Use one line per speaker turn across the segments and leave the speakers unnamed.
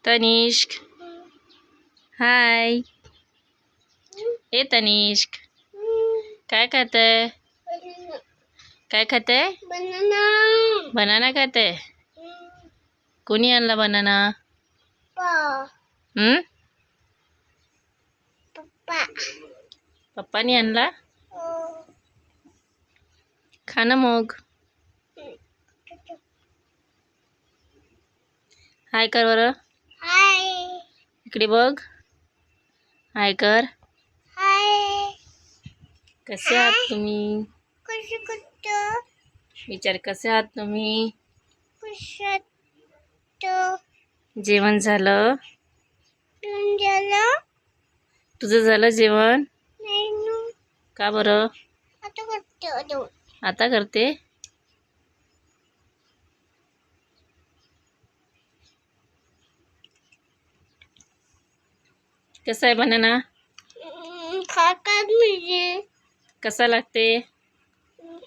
तनिष्क हाय. ए तनिष्क काय खाते? काय खाते?
बनाना.
बनाना खाते. कोणी आणला बनाना?
पप्पा.
पप्पानी आणला. खा ना मग. हाय कर बरं.
हाय.
इकडे बघ. हाय कर.
हाय.
कसे आहात तुम्ही?
कशी करतो?
विचार कसे आहात तुम्ही?
कशात
जेवण झालं?
झालं?
तुझं झालं जेवण?
नाही ना.
का बरं?
आता करतो.
आता करते. कसा आहे बनाना?
खातात म्हणजे
कसा लागते?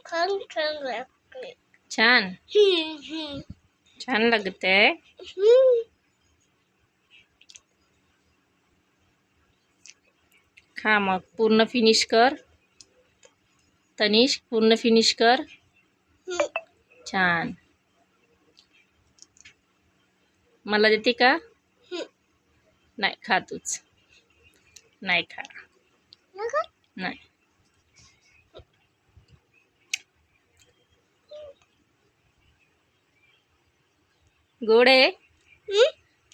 छान लागते.
छान. छान लागते. खा मग. पूर्ण फिनिश कर. तनिष्क पूर्ण फिनिश कर. छान. मला देते का? नाही खा तूच. नाही खा. नाही. गोड आहे.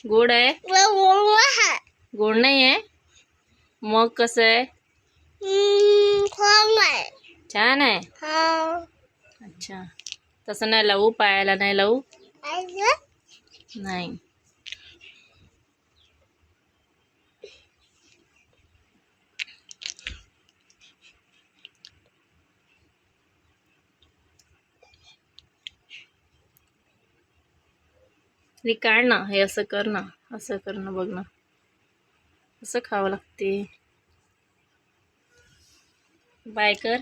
गोड आहे. गोड नाही आहे. मग कसं आहे? छान आहे. अच्छा. तसं नाही लावू. पायाला नाही लावू. नाही. हे काढ ना. हे असं कर ना. असं कर ना. बघ ना. असं खावं लागते. बाय कर.